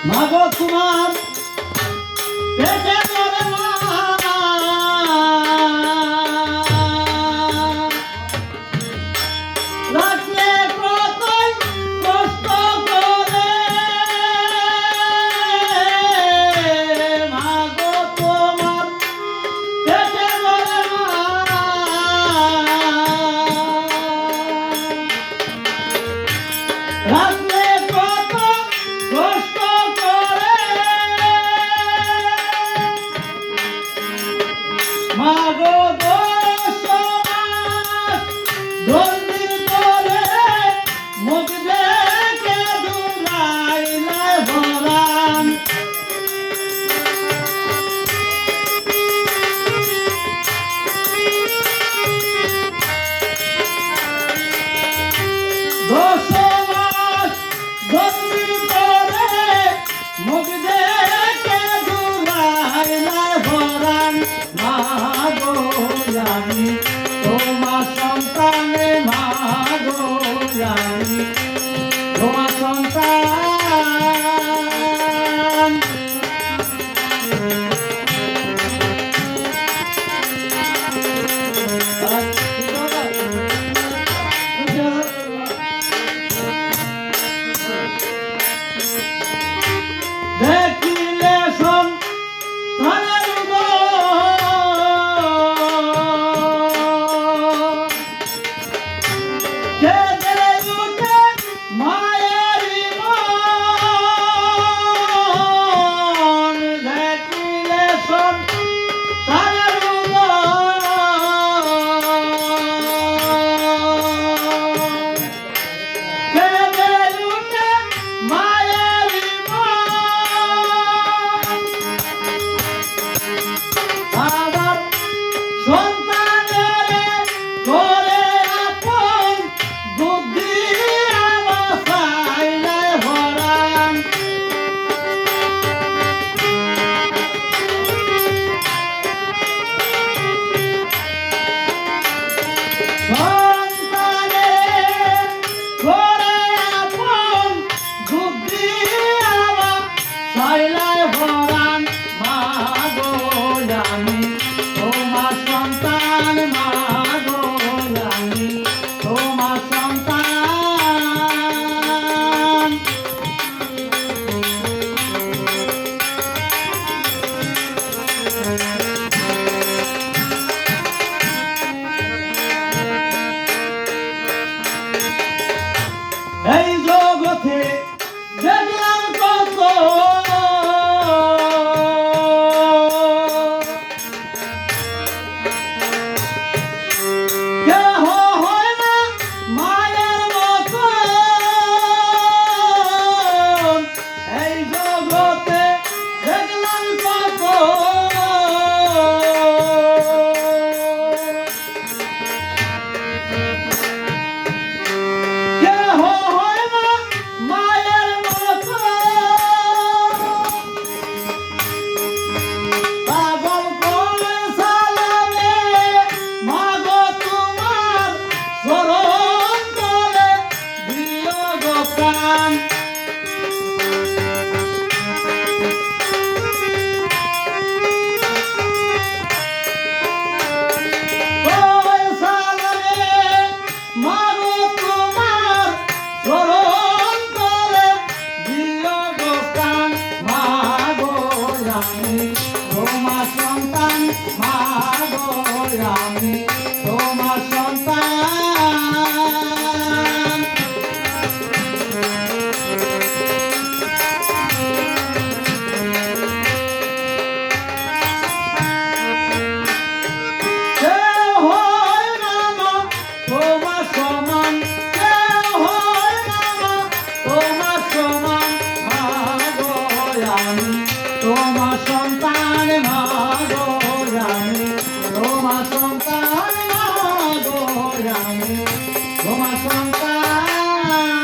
মাগো তোমার পেটে পড়ে মা রাখলে কতই কষ্ট করে মাগো তোমার পেটে পড়ে মা রাখলে কত কষ্ট মাগো দশ মাস ধন্দির করে মুখ দেখে দুলাইলে ভরান দশ মাস ধন্দির করে মুখ দেখে দুলাইলে ভরান মাগো জানি তোমার সন্তানে মাগো জানি তোমার সন্তান দেখিলে সন্তানের এই জগতে দেখলাম কত কেহ হয় না মায়ের মতো এই জগতে দেখলাম কত মাগো আমি তোমার সন্তান। কেউ হয় না মা তোমার সমান, কেউ হয় না মা তোমার সমান, মাগো আমি তোমার সন্তান, মাগো আমি তোমার সন্তান, মাগো আমি তোমার সন্তান।